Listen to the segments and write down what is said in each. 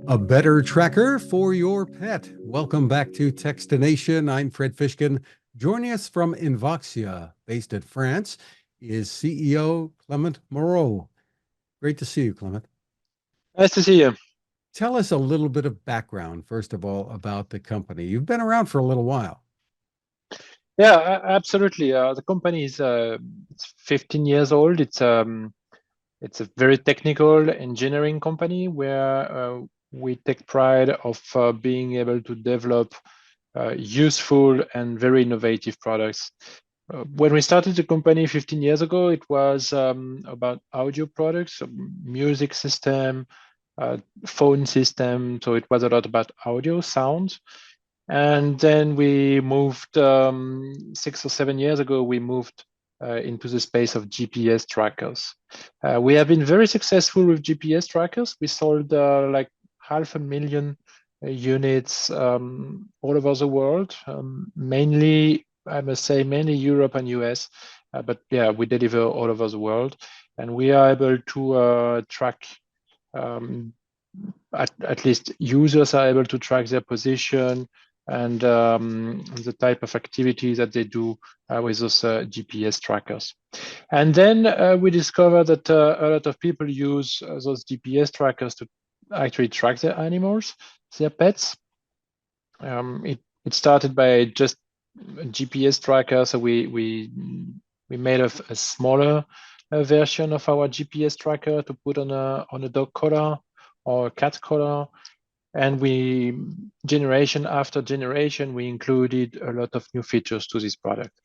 A better tracker for your pet. Welcome back to Techstination. I'm Fred Fishkin. Joining us from Invoxia, based in France, is CEO Clement Moreau. Great to see you, Clement. Nice to see you. Tell us a little bit of background, first of all, about the company. You've been around for a little while. Yeah, absolutely. The company is it's 15 years old. It's a very technical engineering company where we take pride of being able to develop useful and very innovative products. When we started the company 15 years ago, it was about audio products, so music system, phone system. So it was a lot about audio sound. And then we moved 6 or 7 years ago, we moved into the space of GPS trackers. We have been very successful with GPS trackers. We sold like 500,000 units all over the world, mainly, I must say, mainly Europe and US. But yeah, we deliver all over the world. And we are able to track at least users are able to track their position and the type of activity that they do with those GPS trackers. And then we discovered that a lot of people use those GPS trackers to actually track their animals, their pets. It started by just a GPS tracker, so we made a smaller version of our GPS tracker to put on a dog collar or a cat collar. And we, generation after generation, we included a lot of new features to this product.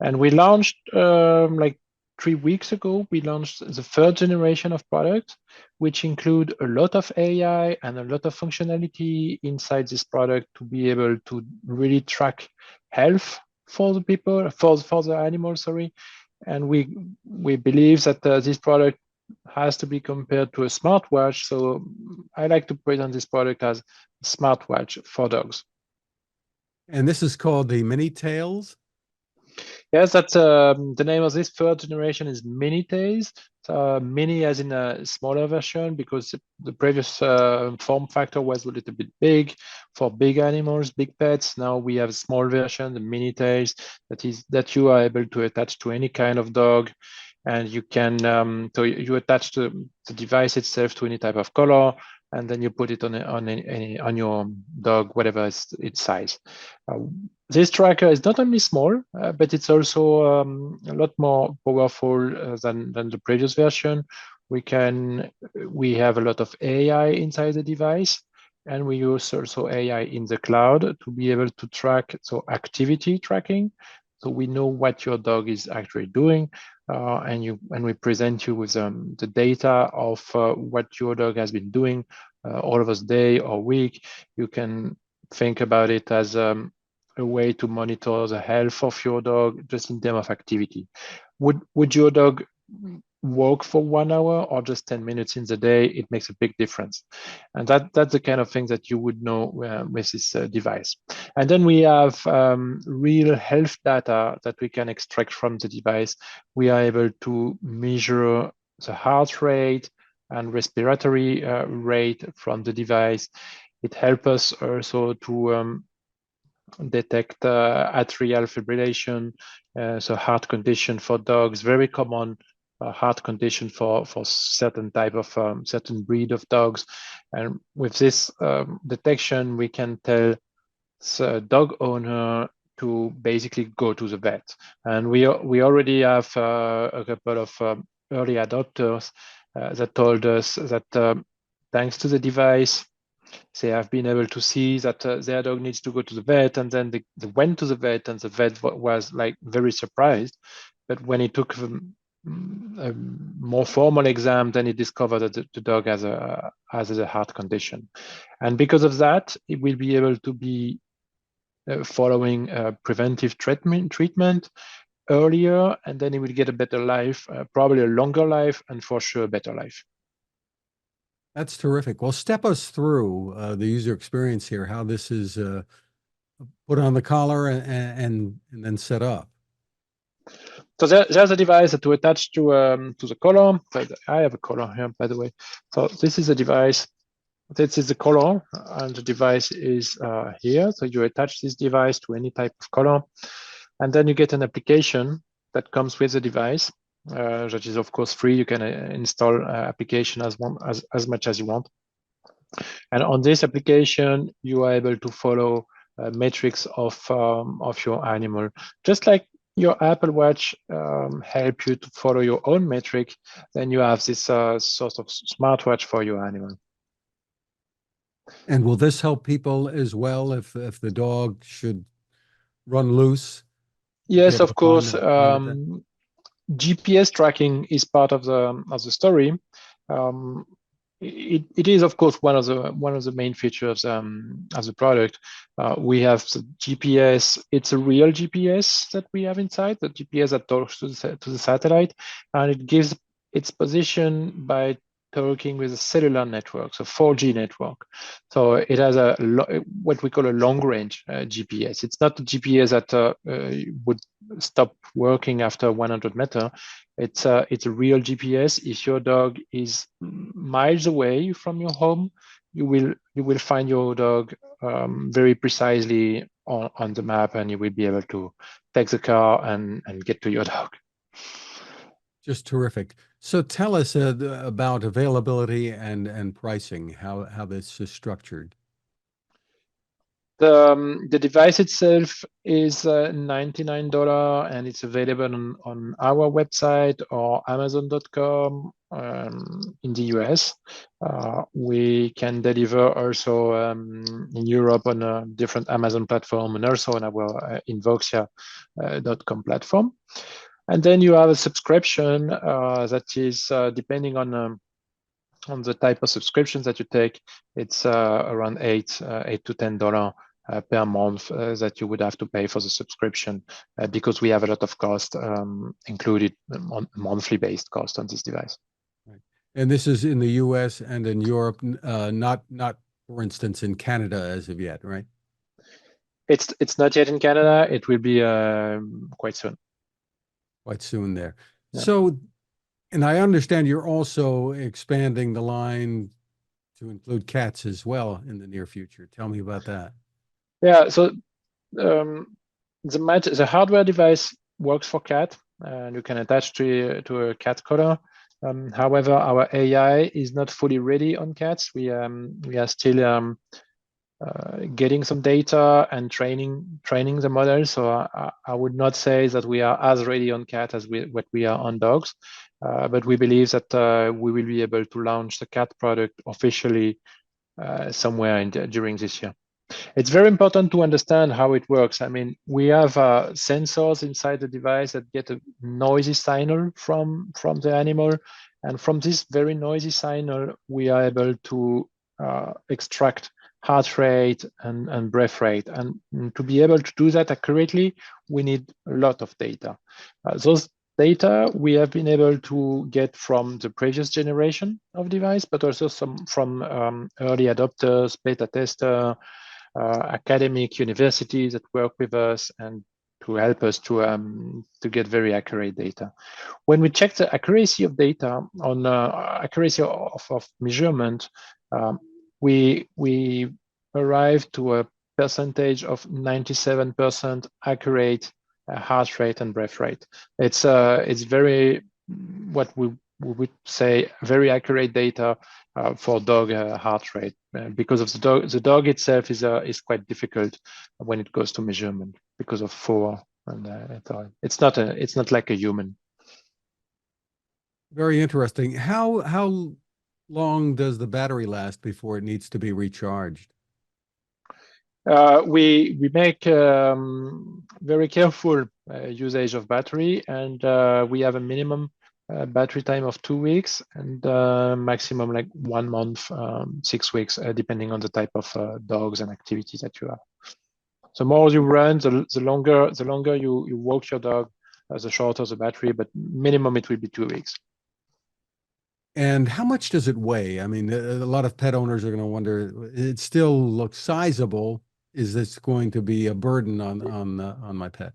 And we launched like 3 weeks ago, we launched the third generation of products, which include a lot of AI and a lot of functionality inside this product to be able to really track health for the people, for the animals, sorry. And we believe that this product has to be compared to a smartwatch. So I like to present this product as a smartwatch for dogs. And this is called the Minitailz. Yes, that's the name of this third generation is Minitailz. Mini as in a smaller version because the previous form factor was a little bit big for big animals, big pets. Now we have a small version, the Minitailz, that you are able to attach to any kind of dog. And you can so you attach the device itself to any type of color, and then you put it on your dog, whatever its size. This tracker is not only small, but it's also a lot more powerful than the previous version. We have a lot of AI inside the device, and we use also AI in the cloud to be able to track activity tracking. So we know what your dog is actually doing, and we present you with the data of what your dog has been doing all of this day or week. You can think about it as a way to monitor the health of your dog just in terms of activity. Would your dog walk for 1 hour or just 10 minutes in the day? It makes a big difference. And that's the kind of thing that you would know with this device. And then we have real health data that we can extract from the device. We are able to measure the heart rate and respiratory rate from the device. It helps us also to detect atrial fibrillation, so heart condition for dogs, very common heart condition for certain type of certain breed of dogs. And with this detection, we can tell the dog owner to basically go to the vet. And we already have a couple of early adopters that told us that thanks to the device, they have been able to see that their dog needs to go to the vet, and then they went to the vet, and the vet was like very surprised. But when he took a more formal exam, then he discovered that the dog has a heart condition, and because of that, it will be able to be following preventive treatment earlier, and then he will get a better life, probably a longer life, and for sure a better life. That's terrific. Well, step us through the user experience here, how this is put on the collar and then set up. So there's a device that we attach to the collar. I have a collar here, by the way. So this is a device This is the color, and the device is here. So you attach this device to any type of color, and then you get an application that comes with the device. That is, of course, free. You can install application as much as you want. And on this application, you are able to follow metrics of your animal, just like your Apple Watch help you to follow your own metric. Then you have this sort of smartwatch for your animal. And will this help people as well if the dog should run loose? Yes, Able of to find course. it? GPS tracking is part of the story. It is, of course, one of the main features of the product. We have the GPS. It's a real GPS that we have inside, the GPS that talks to the satellite, and it gives its position by talking with a cellular network, so 4G network. So it has what we call a long range GPS. It's not a GPS that would stop working after 100 meters. It's a real GPS. If your dog is miles away from your home, you will find your dog very precisely on the map, and you will be able to take the car and get to your dog. Just terrific. So tell us about availability and pricing, how this is structured. The device itself is $99, and it's available on our website or Amazon.com in the US. We can deliver also in Europe on a different Amazon platform and also on our Invoxia.com platform. And then you have a subscription that is depending on the type of subscriptions that you take. It's around $8 to $10 per month that you would have to pay for the subscription because we have a lot of cost included on monthly based cost on this device. Right. And this is in the US and in Europe, not for instance in Canada as of yet, right? It's not yet in Canada. It will be quite soon. Quite soon there. Yeah. So, and I understand you're also expanding the line to include cats as well in the near future. Tell me about that. Yeah, so the hardware device works for cat, and you can attach to a cat collar. However, our AI is not fully ready on cats. We are still getting some data and training the model. So I would not say that we are as ready on cat as what we are on dogs, but we believe that we will be able to launch the cat product officially somewhere during this year. It's very important to understand how it works. I mean, we have sensors inside the device that get a noisy signal from the animal. And from this very noisy signal, we are able to extract heart rate and breath rate. And to be able to do that accurately, we need a lot of data. Those data we have been able to get from the previous generation of device, but also some from early adopters, beta tester, academic universities that work with us and to help us to get very accurate data. When we check the accuracy of data on accuracy of measurement, we arrive to a percentage of 97% accurate heart rate and breath rate. It's very what we would say very accurate data for dog heart rate because of the dog itself is quite difficult when it goes to measurement because of fur and it's not like a human. Very interesting. How long does the battery last before it needs to be recharged? We make very careful usage of battery, and we have a minimum battery time of 2 weeks and maximum like 1 month, 6 weeks, depending on the type of dogs and activities that you have. The more you run, the longer you walk your dog, the shorter the battery, but minimum it will be 2 weeks. And how much does it weigh? I mean, a lot of pet owners are going to wonder, it still looks sizable. Is this going to be a burden on my pet?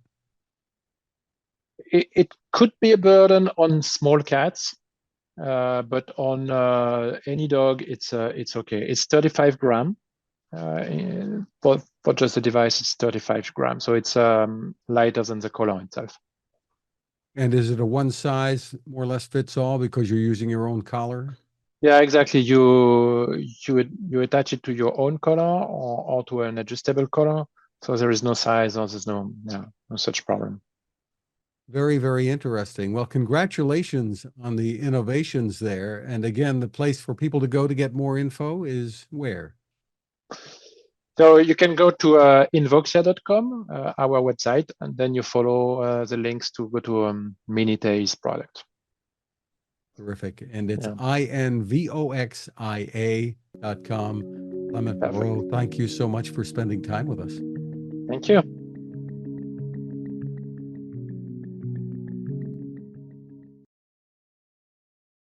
It could be a burden on small cats. but on any dog, it's okay. It's 35 gram. For just the device, it's 35 grams, so it's lighter than the collar itself. And is it a one size more or less fits all because you're using your own collar? Yeah, exactly. You attach it to your own collar or to an adjustable collar, so there is no size or there's no such problem. Very, very interesting. Well, congratulations on the innovations there. And again, the place for people to go to get more info is where? So you can go to invoxia.com, our website, and then you follow the links to go to Minitailz product. Terrific. And it's invoxia.com. Clement Perfect. Moreau, thank you so much for spending time with us. Thank you.